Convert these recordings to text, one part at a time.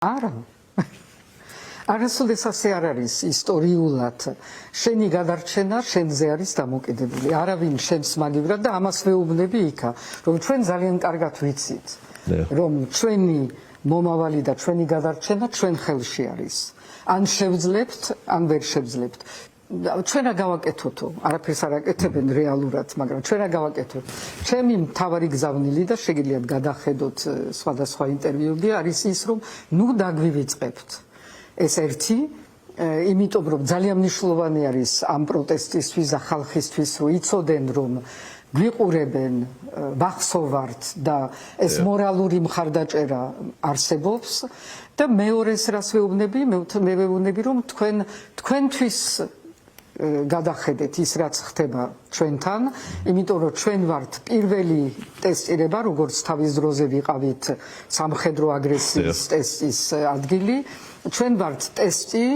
არა. არასოდეს ასე არ არის ისტორიულად. შენი გადარჩენა შენზე არის დამოკიდებული. არავინ შენს მაგივრად და ამას ვეუბნები იქა, რომ ჩვენ ძალიან კარგად ვიცით, რომ ჩვენი მომავალი და ჩვენი გადარჩენა ჩვენ ხელში არის. ან შევძლებთ, ან ვერ შევძლებთ. ჩვენ რა გავაკეთოთო? არაფერს არ აკეთებენ რეალურად, მაგრამ ჩვენ რა გავაკეთოთ? ჩემი მთავარი გზავნილი და შეგიძლიათ გადახედოთ სხვადასხვა ინტერვიუები არის ის, რომ ნუ დაგვივიწყებთ. ეს ერთი, იმიტომ რომ ძალიან მნიშვნელოვანი არის ამ პროტესტისთვის და ხალხისთვის, რომ იცოდნენ, რომ გვიყურებენ, ვახსოვართ და ეს მორალური მხარდაჭერა არსებობს და მეორეს რას ვეუბნები, მე ვეუბნები, რომ თქვენთვის გადახედეთ ის რაც ხდება ჩვენთან, იმიტომ რომ ჩვენ ვართ პირველი ტესტირება, როგორც თავის დროზე ვიყავით სამხედრო აგრესიის ტესტის ადგილი, ჩვენ ვართ ტესტი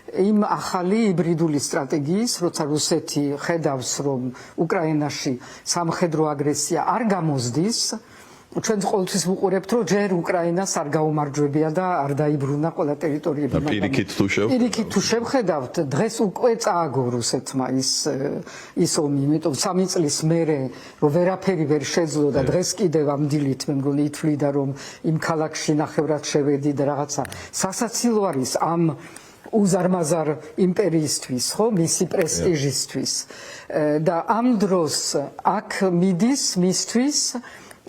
იმ ახალი ჰიბრიდული სტრატეგიის, როცა რუსეთი ხედავს, რომ უკრაინაში სამხედრო აგრესია არ გამოსდის, ჩვენ ყოველთვის ვუყურებთ, რომ ჯერ უკრაინას არ გაუმარჯვებია და არ დაიბრუნა ყველა ტერიტორიები. პირიქით თუ შევხედავთ, დღეს უკვე წააგო რუსეთმა ის ომი, იმიტომ 3 წლის მერე რომ ვერაფერი ვერ შეძლო და დღეს კიდევ ამ დილით მე მგონი ითვლიდა, რომ იმ ქალაქში ნახევრად შევედი და რაღაცა სასაცილო არის ამ უზარმაზარ იმპერიისთვის, ხო, მისი პრესტიჟისთვის. და ამ დროს აქ მიდის მისთვის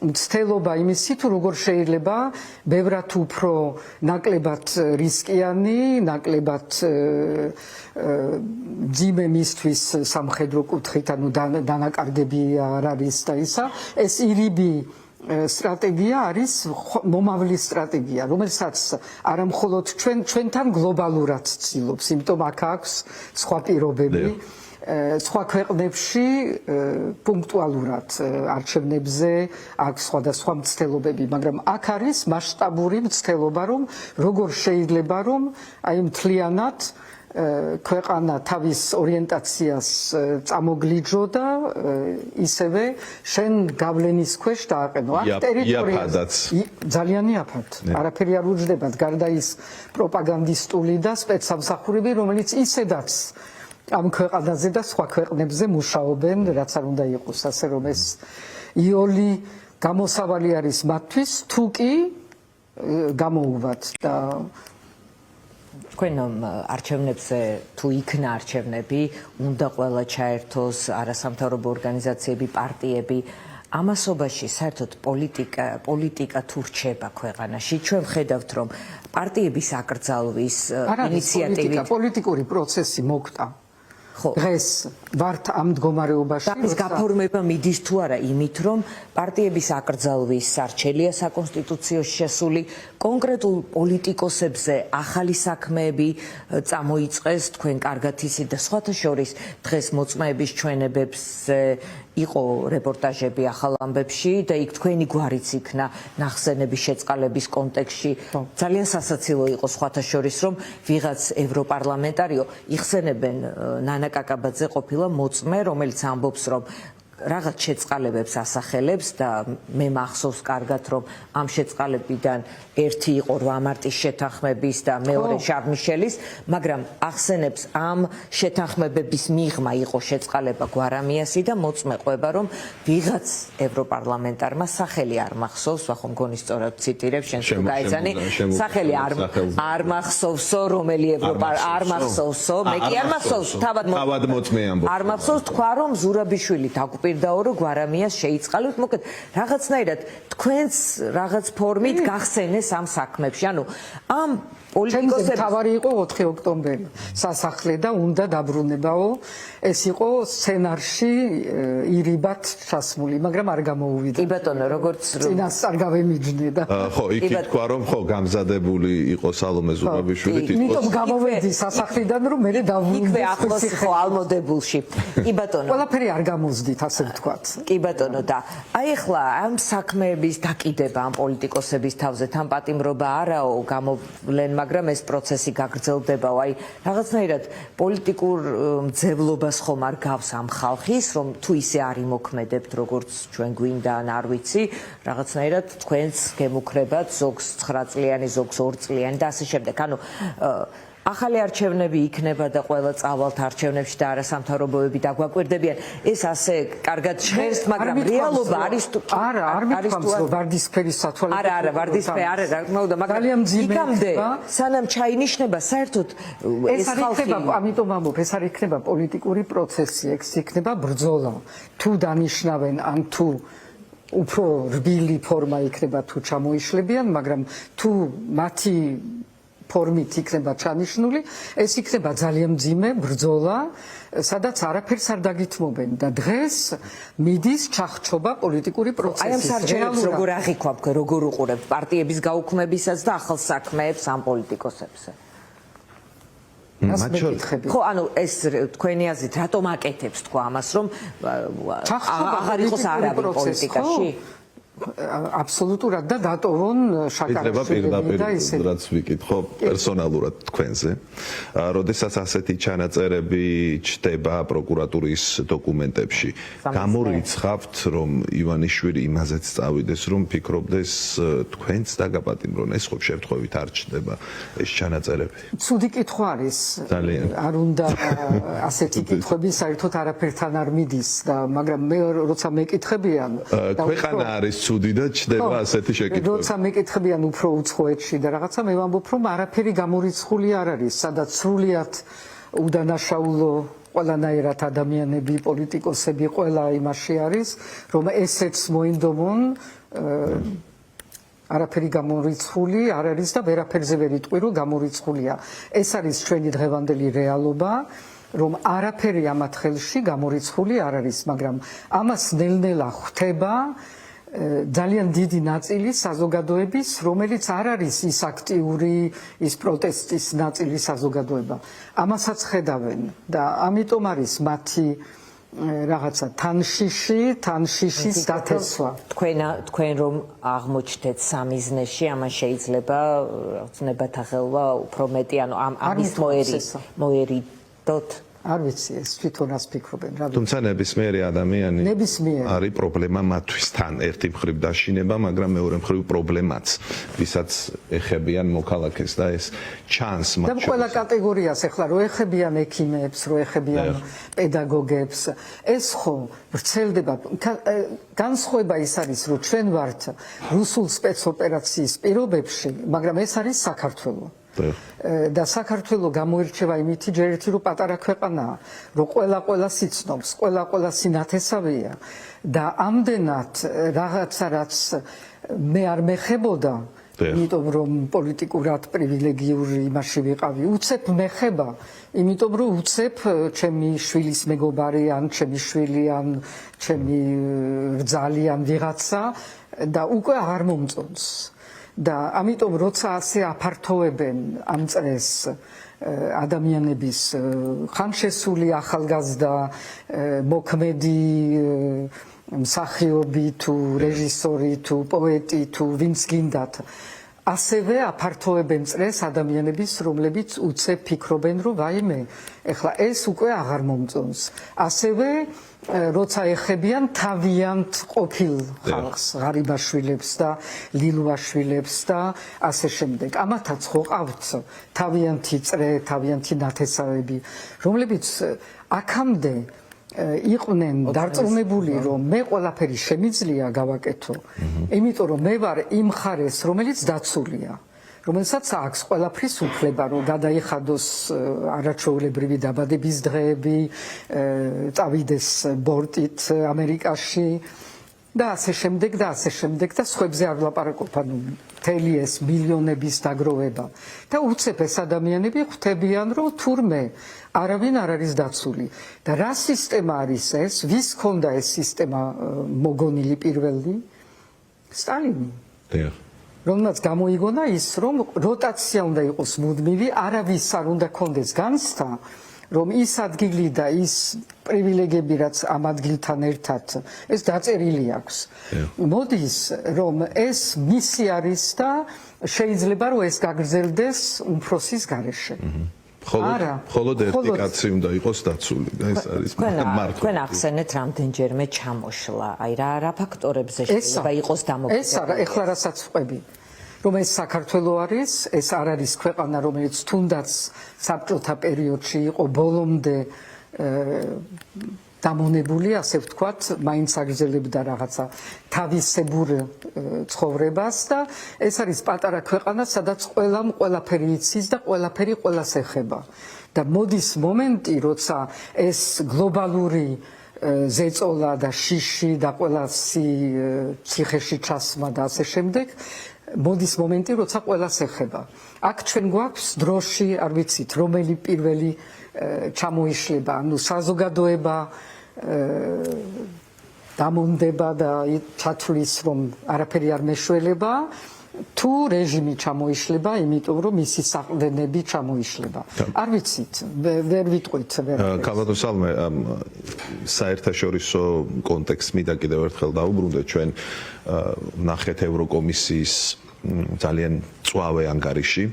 მცდელობა იმისი, თუ როგორ შეიძლება ბევრად უფრო ნაკლებად რისკიანი, ნაკლებად ძიმე მისთვის სამხედრო კუთხით, ანუ დანაკარგები არ არის და ისა, ეს ირიბი სტრატეგია არის მომავლის სტრატეგია, რომელსაც არა მხოლოდ ჩვენთან გლობალურად ცდილობს, იმიტომ აქ აქვს სხვა პირობები. სხვა ქვეყნებში პუნქტუალურად არჩევნებზე აქვს სხვადასხვა მცდელობები, მაგრამ აქ არის მასშტაბური მცდელობა, რომ როგორ შეიძლება რომ აი მთლიანად ქვეყანა თავის ორიენტაციას წამოგლიჯო და ისევე შენ გავლენის ქვეშ დააყენო. აქ ტერიტორიას ძალიან იაფად. არაფერი არ უჯდებათ, გარდა ის პროპაგანდისტული და სპეცსამსახურები, რომელიც ისედაც ამ ქვეყანაზე და სხვა ქვეყნებზე მუშაობენ, რაც არ უნდა იყოს, ასე რომ ეს იოლი გამოსავალი არის მათთვის, თუ კი გამოუვათ და თქვენ არჩევნებზე თუ იქნა არჩევნები, უნდა ყველა ჩაერთოს არასამთავრობო ორგანიზაციები, პარტიები. ამასობაში საერთოდ პოლიტიკა თუ რჩება ქვეყანაში, ჩვენ ვხედავთ, რომ პარტიების აკრძალვის ინიციატივით პოლიტიკური პროცესი მოხდა. დღეს ვართ ამ მდგომარეობაში, ის გაფორმება მიდის თუ არა იმით, რომ პარტიების აკრძალვის სარჩელია საკონსტიტუციოში შესული, კონკრეტულ პოლიტიკოსებზე ახალი საქმეები წამოიწყეს, თქვენ კარგად იცით და სხვათა შორის დღეს მოწმეების ჩვენებებზე იყო რეპორტაჟები ახალ ამბებში და იქ თქვენი გვარიც იქნა ნახსენების შეწყალების კონტექსტში. ძალიან სასაცილო იყო სხვათა შორის, რომ ვიღაც ევროპარლამენტარიო იხსენებენ ნანა კაკაბაძე ყოფილა მოწმე, რომელიც ამბობს, რომ რაღაც შეწყალებებს ასახელებს და მე მახსოვს კარგად, რომ ამ შეწყალებიდან ერთი იყო 8 მარტის შეთანხმების და მეორე შარლ-მიშელის, მაგრამ ახსენებს ამ შეთანხმებების მიღმა იყო შეწყალება გვარამიასი და მოწმე ყვება, რომ ვიღაც ევროპარლამენტარმა სახელი არ მახსოვს, ხო მგონი სწორად ციტირებ, შენ თუ გაეცანი, სახელი არ მახსოვსო, რომელი არ მახსოვსო, მე კი არ მახსოვს, თავად მოწმე ამბობს. არ მახსოვს თქვა, რომ ზურაბიშვილი დაგვპირდაო, რომ გვარამიას შეიწყალეთ, მოკეთ რაღაცნაირად თქვენს რაღაც ფორმით გახსენეს ამ საქმებში. ანუ ამ პოლიტიკოსები თავარი იყო 4 ოქტომბერი სასახლე და უნდა დაბრუნებაო. ეს იყო სცენარში ირიბად ჩასმული, მაგრამ არ გამოუვიდა. კი ბატონო, როგორც წინასწარ გავემიჯნე და ხო, იქ თქვა რომ ხო გამზადებული იყო სალომე ზურაბიშვილი თვითონ. იმიტომ გამოვედი სასახლიდან, რომ მე დავუვიდე. იქვე ახლოს ხო ალმოდებულში. კი ბატონო. ყველაფერი არ გამოსდით ასე ასე ვთქვათ. კი ბატონო და აი ახლა ამ საქმეების დაკიდება ამ პოლიტიკოსების თავზე თან პატიმრობა არაო გამოვლენ, მაგრამ ეს პროცესი გაგრძელდებაო. აი რაღაცნაირად პოლიტიკურ მძევლობას ხომ არ გავს ამ ხალხის, რომ თუ ისე არ იმოქმედებთ, როგორც ჩვენ გვინდა ან არ ვიცი, რაღაცნაირად თქვენს გემუქრებათ ზოგს 9 წლიანი, ზოგს 2 წლიანი და ასე შემდეგ. ანუ ახალი არჩევნები იქნება და ყველა წავალთ არჩევნებში და არასამთავრობოები დაგვაკვირდებიან. ეს ასე კარგად ჟღერს, მაგრამ რეალობა არის თუ არა, არ მithქვამს რომ ვარდისფერი სათვალებელო. არა, ვარდისფერი არა, რა თქმა უნდა, მაგრამ იქამდე სანამ ჩაინიშნება საერთოდ ეს ხალხი ამიტომ ამბობ, ეს არ იქნება პოლიტიკური პროცესი, ეს იქნება ბრძოლა. თუ დანიშნავენ ან თუ უფრო რბილი ფორმა იქნება თუ ჩამოიშლებიან, მაგრამ თუ მათი ფორმით იქნება ჩანიშნული, ეს იქნება ძალიან მძიმე ბრძოლა, სადაც არაფერს არ დაგითმობენ და დღეს მიდის ჩახჩობა პოლიტიკური პროცესის. აი ამ სარჩელებს როგორ აღიქვამთ, როგორ უყურებთ პარტიების გაუქმებისაც და ახალ საქმეებს ამ პოლიტიკოსებზე? ხო, ანუ ეს თქვენი აზრით რატომ აკეთებს თქვა ამას, რომ აღარ იყოს არავინ პოლიტიკაში? აბსოლუტურად და დატოვონ შაკარაშვილი და ისე. რაც ვიკითხო პერსონალურად თქვენზე. როდესაც ასეთი ჩანაწერები ჩდება პროკურატურის დოკუმენტებში, გამორიცხავთ, რომ ივანიშვილი იმაზეც წავიდეს, რომ ფიქრობდეს თქვენც დაგაპატიმრონ, ეს ხო შემთხვევით არ ჩდება ეს ჩანაწერები. ცუდი კითხვა არის. არ უნდა ასეთი კითხვები საერთოდ არაფერთან არ მიდის და მაგრამ მე როცა მეკითხებიან და ქვეყანა არის ცუდი და ჩდება ასეთი შეკითხვები. როცა მეკითხებიან უფრო უცხოეთში და რაღაცა მე ვამბობ რომ არაფერი გამორიცხული არ არის, სადაც სრულიად უდანაშაულო ყველანაირად ადამიანები, პოლიტიკოსები ყველა იმაში არის, რომ ესეც მოინდომონ არაფერი გამორიცხული არ არის და ვერაფერზე ვერ იტყვი რომ გამორიცხულია. ეს არის ჩვენი დღევანდელი რეალობა. რომ არაფერი ამათ ხელში გამორიცხული არ არის, მაგრამ ამას ნელ-ნელა ხვდება ძალიან დიდი ნაწილი საზოგადოების, რომელიც არ არის ის აქტიური, ის პროტესტის ნაწილი საზოგადოება. ამასაც ხედავენ და ამიტომ არის მათი რაღაცა თანშიშის დათესვა. თქვენ რომ აღმოჩნდეთ სამიზნეში, ამან შეიძლება ცნებათა ხელვა უფრო მეტი, ანუ ამის მოერიდოთ. არ ვიცი, ეს თვითონაც ფიქრობენ, რა ვიცი. თუმცა ნებისმიერი ადამიანი არის პრობლემა მათთვის თან ერთი მხრივ დაშინება, მაგრამ მეორე მხრივ პრობლემაც, ვისაც ეხებიან მოქალაქეს და ეს ჩანს მათ შორის. და ყველა კატეგორიას ეხლა რო ეხებიან ექიმებს, რო ეხებიან პედაგოგებს, ეს ხო ვრცელდება. განსხვავება ის არის, რომ ჩვენ ვართ რუსულ სპეცოპერაციის პირობებში, მაგრამ ეს არის საქართველო. და საქართველო გამოირჩევა იმით, ჯერ ერთი რომ პატარა ქვეყანაა, რომ ყველას იცნობს, ყველა სინათესავია და ამდენად რაღაცა რაც მე არ მეხებოდა, იმიტომ რომ პოლიტიკურად პრივილეგიური იმაში ვიყავი, უცებ მეხება, იმიტომ რომ უცებ ჩემი შვილის მეგობარი ან ჩემი შვილი ან ჩემი რძალი ან ვიღაცა და უკვე აღარ მომწონს. და ამიტომ როცა ასე აფართოვებენ ამ წრეს ადამიანების ხანშესული ახალგაზრდა მოქმედი მსახიობი თუ რეჟისორი თუ პოეტი თუ ვინც გინდათ ასევე აფართოვებენ წრეს ადამიანების, რომლებიც უცებ ფიქრობენ, რომ ვაიმე, ეხლა ეს უკვე აღარ მომწონს. ასევე როცა ეხებიან თავიანთ ყოფილ ხალხს, ღარიბაშვილებს და ლილვაშვილებს და ასე შემდეგ. ამათაც ხო ყავთ თავიანთი წრე, თავიანთი ნათესავები, რომლებიც აქამდე იყვნენ დარწმუნებული, რომ მე ყველაფერი შემიძლია გავაკეთო, იმიტომ რომ მე ვარ იმ მხარეს, რომელიც დაცულია, რომელსაც აქვს ყველაფრის უფლება, რომ გადაიხადოს არაჩვეულებრივი დაბადების დღეები, წავიდეს ბორტით ამერიკაში და ასე შემდეგ და ასე შემდეგ და სხვებზე არ ვლაპარაკობ, ანუ მთელი ეს მილიონების დაგროვება და უცებ ეს ადამიანები ხვდებიან, რომ თურმე არავინ არ არის დაცული და რა სისტემა არის ეს, ვის ჰქონდა ეს სისტემა მოგონილი პირველი? სტალინი. რომელმაც გამოიგონა ის, რომ როტაცია უნდა იყოს მუდმივი, არავის არ უნდა კონდეს განცდა, რომ ის ადგილი და ის პრივილეგები, რაც ამ ადგილთან ერთად ეს დაწერილი აქვს. მოდის, რომ ეს მისი არის და შეიძლება რომ ეს გაგრძელდეს უმცროსის გარეშე. მხოლოდ ერთი კაცი უნდა იყოს დაცული და ეს არის მართლა. თქვენ ახსენეთ რამდენჯერმე ჩამოშლა, აი რა ფაქტორებზე შეიძლება იყოს დამოკიდებული. ეს არა, ეხლა რასაც ვყვები. რომ ეს საქართველო არის, ეს არ არის ქვეყანა, რომელიც თუნდაც საბჭოთა პერიოდში იყო ბოლომდე დამონებული, ასე ვთქვათ, მაინც აგრძელებდა რაღაცა თავისებურ ცხოვრებას და ეს არის პატარა ქვეყანა, სადაც ყველაფერი იცის და ყველაფერი ყველას ეხება. და მოდის მომენტი, როცა ეს გლობალური ზეწოლა და შიში და ყველასი ციხეში ჩასმა და ასე შემდეგ მოდის მომენტი, როცა ყველას ეხება. აქ ჩვენ გვაქვს დროში, არ ვიცით, რომელი პირველი ჩამოიშლება, ანუ საზოგადოება დამონდება და ჩათვლის, რომ არაფერი არ მეშველება, თუ რეჟიმი ჩამოიშლება, იმიტომ რომ მისი საყრდენები ჩამოიშლება. არ ვიცით, ვერ ვიტყვით. ქალბატონ სალმე, საერთაშორისო კონტექსტს მინდა კიდევ ერთხელ დავუბრუნდეთ. ჩვენ ნახეთ ევროკომისიის ძალიან მწვავე ანგარიში.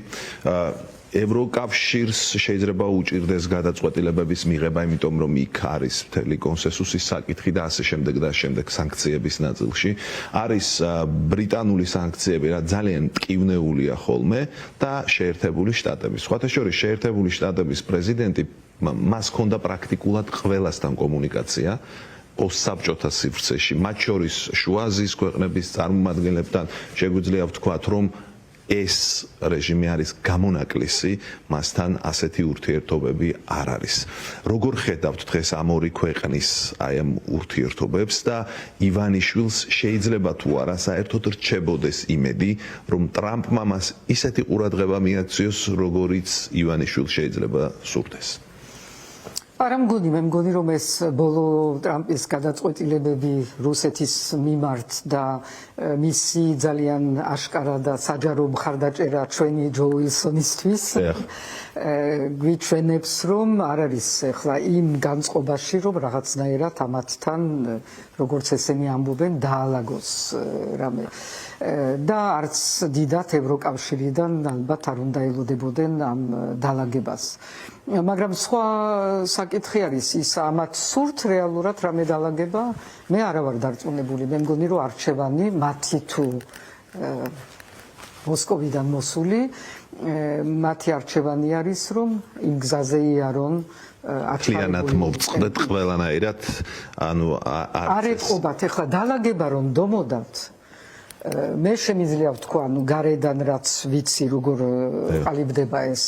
ევროკავშირს შეიძლება უჭირდეს გადაწყვეტილებების მიღება, იმიტომ რომ იქ არის მთელი კონსენსუსის საკითხი და ასე შემდეგ და შემდეგ სანქციების ნაწილში. არის ბრიტანული სანქციები, რა ძალიან მტკივნეულია ხოლმე და შეერთებული შტატების. სხვათა შორის შეერთებული შტატების პრეზიდენტი მას ჰქონდა პრაქტიკულად ყველასთან კომუნიკაცია. საბჭოთა სივრცეში, მათ შორის შუა აზიის ქვეყნების წარმომადგენლებთან შეგვიძლია ვთქვათ, რომ ეს რეჟიმი არის გამონაკლისი, მასთან ასეთი ურთიერთობები არ არის. როგორ ხედავთ დღეს ამ ორი ქვეყნის აი ამ ურთიერთობებს და ივანიშვილს შეიძლება თუ არა საერთოდ რჩებოდეს იმედი, რომ ტრამპმა მას ისეთი ყურადღება მიაქციოს, როგორიც ივანიშვილს შეიძლება სურდეს? არა მგონი, მე მგონი რომ ეს ბოლო ტრამპის გადაწყვეტილებები რუსეთის მიმართ და მისი ძალიან აშკარა და საჯარო მხარდაჭერა ჩვენი ჯო უილსონისთვის გვიჩვენებს, რომ არ არის ახლა იმ განწყობაში, რომ რაღაცნაირად ამათთან, როგორც ესენი ამბობენ, დაალაგოს რამე. და არც დიდათ ევროკავშირიდან ალბათ არ უნდა ელოდებოდნენ ამ დაალაგებას. მაგრამ სხვა საკითხი არის ის, ამათ სურთ რეალურად რამე დაალაგება? მე არა ვარ დარწმუნებული. მე მგონი, რომ არჩევანი მათი თუ მოსკოვიდან მოსული, მათი არჩევანი არის, რომ იმ გზაზე იარონ აჩქარებულად მოვწყდეთ ყველანაირად, ანუ არ ეთყობათ ახლა დაალაგება რომ დომოდათ. მე შემიძლია ვთქვა, ანუ გარედან რაც ვიცი, როგორ ყალიბდება ეს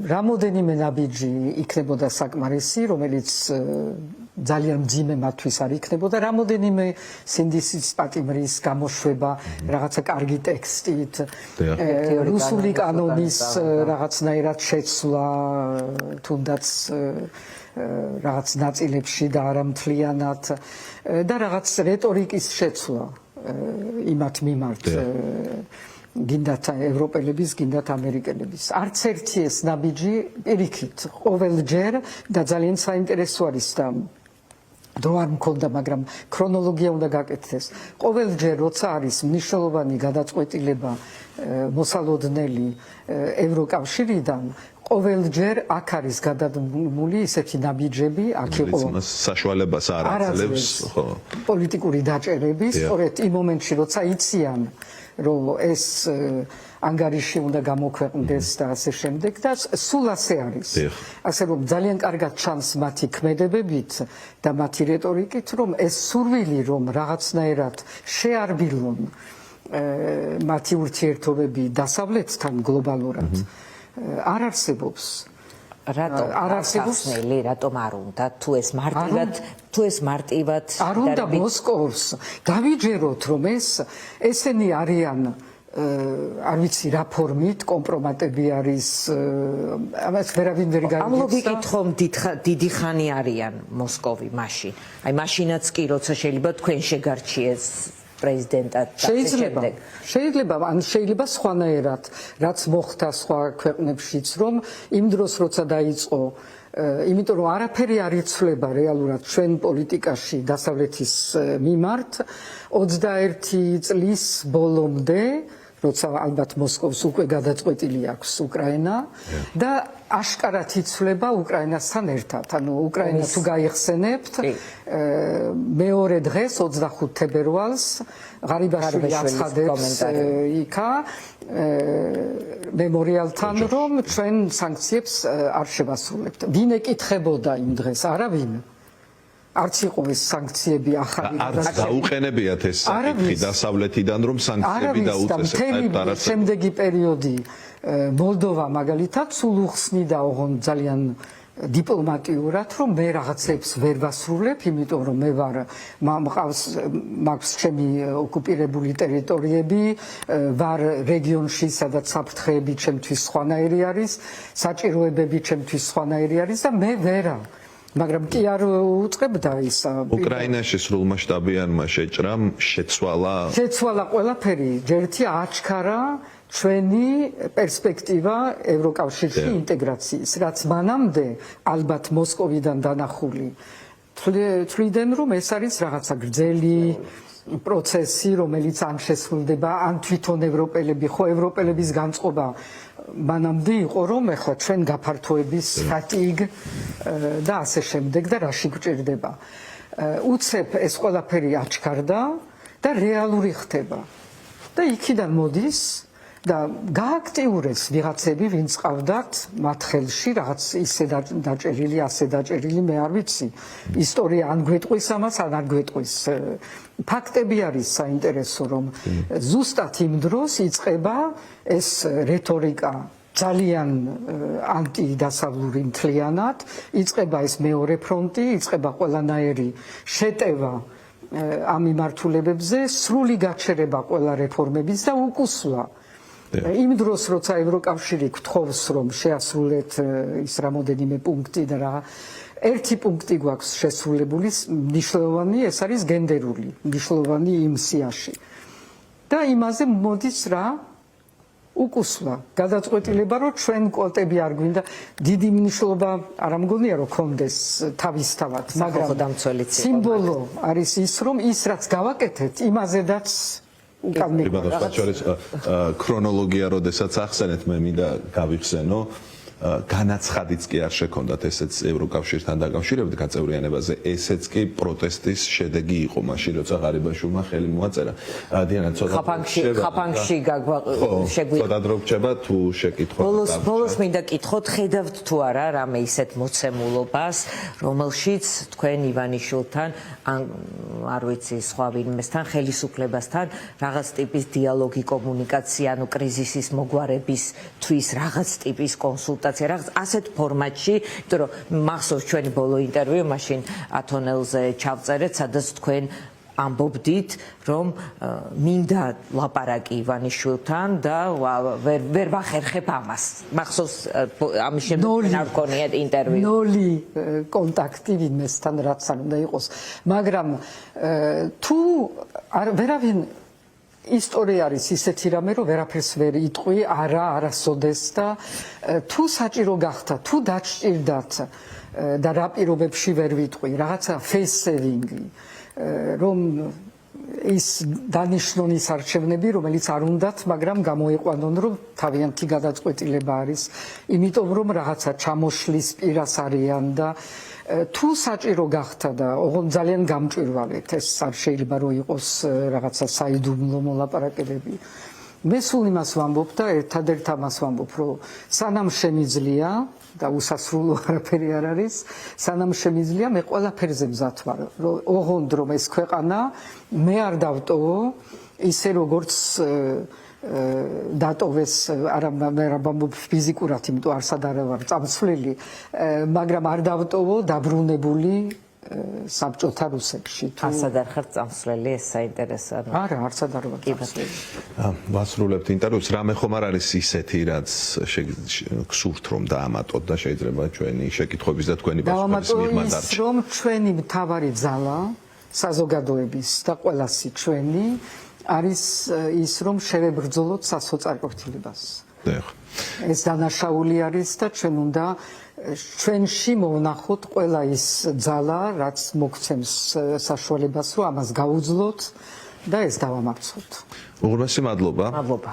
რამოდენიმე ნაბიჯი იქნებოდა საკმარისი, რომელიც ძალიან მძიმე მათთვის არ იქნებოდა, რამოდენიმე სინდისის პატიმრის გამოშვება, რაღაცა კარგი ტექსტით, რუსული კანონის რაღაცნაირად შეცვლა, თუნდაც რაღაც ნაწილებში და არა მთლიანად და რაღაც რეტორიკის შეცვლა იმათ მიმართ. გინდათ ევროპელების, გინდათ ამერიკელების. არც ერთი ეს ნაბიჯი პირიქით ყოველჯერ და ძალიან საინტერესო არის და დრო არ მქონდა, მაგრამ ქრონოლოგია უნდა გაკეთდეს. ყოველჯერ როცა არის მნიშვნელოვანი გადაწყვეტილება მოსალოდნელი ევროკავშირიდან, ყოველჯერ აქ არის გადადგმული ისეთი ნაბიჯები, აქ იყო საშუალებას არ აძლევს პოლიტიკური დაჭერების, სწორედ იმ მომენტში, როცა იციან რომ ეს ანგარიში უნდა გამოქვეყნდეს და ასე შემდეგ და სულ ასე არის. ასე რომ ძალიან კარგად ჩანს მათი ქმედებებით და მათი რეტორიკით, რომ ეს სურვილი რომ რაღაცნაირად შეარბილონ მათი ურთიერთობები დასავლეთთან გლობალურად არ არსებობს. რატომ არ არსებობს? რატომ არ უნდა? თუ ეს მარტივად არ უნდა მოსკოვს დავიჯეროთ, რომ ესენი არიან არ ვიცი რა ფორმით კომპრომატები არის, ამას ვერავინ ვერ გაიგებს. ამ ლოგიკით ხომ დიდი ხანი არიან მოსკოვი მაშინ. აი მაშინაც კი როცა შეიძლება თქვენ შეგარჩიეს პრეზიდენტად და შემდეგ. შეიძლება სხვანაირად, რაც მოხდა სხვა ქვეყნებშიც, რომ იმ დროს როცა დაიწყო იმიტომ რომ არაფერი არ იცვლება რეალურად ჩვენ პოლიტიკაში დასავლეთის მიმართ 21 წლის ბოლომდე როცა ალბათ მოსკოვს უკვე გადაწყვეტილი აქვს უკრაინა და აშკარად იცვლება უკრაინასთან ერთად. ანუ უკრაინა თუ გაიხსენებთ მეორე დღეს 25 თებერვალს ღარიბაშვილი აცხადებს იქა მემორიალთან რომ ჩვენ სანქციებს არ შევასრულებთ. ვინ ეკითხებოდა იმ დღეს? არავინ. არც იყო ეს სანქციები ახალი არც დაუყენებიათ ეს საკითხი დასავლეთიდან რომ სანქციები დაუწესებთ. შემდეგი პერიოდი მოლდოვა მაგალითად სულ უხსნიდა ოღონდ ძალიან დიპლომატიურად რომ მე რაღაცებს ვერ ვასრულებ, იმიტომ რომ მე ვარ მაქვს ჩემი ოკუპირებული ტერიტორიები, ვარ რეგიონში, სადაც საფრთხეები ჩემთვის სხვანაირი არის, საჭიროებები ჩემთვის სხვანაირი არის და მე ვერა მაგრამ კი არ უწყებდა ის უკრაინაში სრულმასშტაბიანმა შეჭრამ შეცვალა ყველაფერი ჯერთი აჩქარა ჩვენი პერსპექტივა ევროკავშირში ინტეგრაციის რაც მანამდე ალბათ მოსკოვიდან დანახული თვლიდნენ რომ ეს არის რაღაცა გრძელი პროცესი რომელიც ან შესრულდება ან თვითონ ევროპელები ხო ევროპელების განწყობა მანამდე იყო რომ ეხლა ჩვენ გაფართოების ფატიგ და ასე შემდეგ და რაში გვჭირდება. უცებ ეს ყველაფერი აჩქარდა და რეალური ხდება. და იქიდან მოდის და გააქტიურეს ვიღაცები ვინც ყავდათ მათ ხელში რაღაც ისე დაჭერილი, ასე დაჭერილი, მე არ ვიცი. ისტორია ან გვეტყვის ამას, ან არ გვეტყვის. ფაქტები არის საინტერესო რომ ზუსტად იმ დროს იწყება ეს რეტორიკა ძალიან ანტიდასავლური მთლიანად, იწყება ეს მეორე ფრონტი, იწყება ყველანაირი შეტევა ამ მიმართულებებზე, სრული გაჩერება ყველა რეფორმების და უკუსვლა. იმ დროს როცა ევროკავშირი გთხოვს რომ შეასრულეთ ის რამოდენიმე პუნქტი და რა ერთი პუნქტი გვაქვს შესრულებული მნიშვნელოვანი ეს არის გენდერული მნიშვნელოვანი იმ სიაში და იმაზე მოდის რა უკუსვლა გადაწყვეტილება რომ ჩვენ კვოტები არ გვინდა დიდი მნიშვნელობა არ ამგონია რომ კონდეს თავისთავად მაგრამ სიმბოლო არის ის რომ ის რაც გავაკეთეთ იმაზედაც ქრონოლოგია როდესაც ახსენეთ მე მინდა გავიხსენო განაცხადიც კი არ შექონდათ ესეც ევროკავშირთან დაკავშირებით გაწევრიანებაზე ესეც კი პროტესტის შედეგი იყო მაშინ როცა ღარიბაშვილმა ხელი მოაწერა დიანა ცოტა ხაფანგში შეგვიძლია ცოტა დრო რჩება თუ შეკითხოთ ბოლოს მინდა კითხოთ ხედავთ თუ არა რამე ისეთ მოცემულობას რომელშიც თქვენ ივანიშვილთან ან არ ვიცი სხვა ვინმესთან ხელისუფლებასთან რაღაც ტიპის დიალოგი კომუნიკაცია ანუ კრიზისის მოგვარებისთვის რაღაც ტიპის კონსულტაცია რაღაც ასეთ ფორმატში, იმიტომ რომ მახსოვს ჩვენი ბოლო ინტერვიუ მაშინ ათონელზე ჩავწერეთ, სადაც თქვენ ამბობდით, რომ მინდა ლაპარაკი ივანიშვილთან და ვერ ვახერხებ ამას. მახსოვს ამის შემდეგ არ გქონიათ ინტერვიუ. ნოლი კონტაქტი ვინმესთან რაც არ უნდა იყოს, მაგრამ თუ ვერავინ ისტორია არის ისეთი რამე რომ ვერაფერს ვერ იტყვი არასოდეს და თუ საჭირო გახდა თუ დაჭირდათ და რა პირობებში ვერ ვიტყვი რაღაცა face saving რომ ის დანიშნონ ის არჩევნები რომელიც არ უნდათ მაგრამ გამოიყვანონ რომ თავიანთი გადაწყვეტილება არის იმიტომ რომ რაღაცა ჩამოშლის პირას არიან და თუ საჭირო გახდა და ოღონდ ძალიან გამჭვირვალეთ ეს არ შეიძლება რომ იყოს რაღაცა საიდუმლო მოლაპარაკებები მე სულ იმას ვამბობ და ერთადერთ ამას ვამბობ რომ სანამ შემიძლია და უსასრულო არაფერი არ არის სანამ შემიძლია მე ყველაფერზე მზად ვარ რომ ოღონდ რომ ეს ქვეყანა მე არ დავტოვო ისე როგორც დატოვეს არა მე ვამბობ ფიზიკურად იმიტომ არსად არ ვარ წამსვლელი მაგრამ არ დავტოვო დაბრუნებული საბჭოთა რუსეთში თუ არსად არ ხარ წამსვლელი ეს საინტერესოა არა არსად არ ვარ წამსვლელი ვასრულებთ ინტერვიუს რამე ხომ არ არის ისეთი რაც გსურთ რომ დაამატოთ და შეიძლება ჩვენი შეკითხვების და თქვენი პასუხების მიღმა დარჩა რომ ჩვენი მთავარი ძალა საზოგადოების და ყველასი ჩვენი არის ის, რომ შევებრძოლოთ სასოწარკვეთილებას. ეს დანაშაული არის და ჩვენ უნდა ჩვენში მოვნახოთ ყველა ის ძალა, რაც მოგცემს საშუალებას, რომ ამას გაუძლოთ და ეს დავამარცხოთ. უღრმესი მადლობა. მადლობა.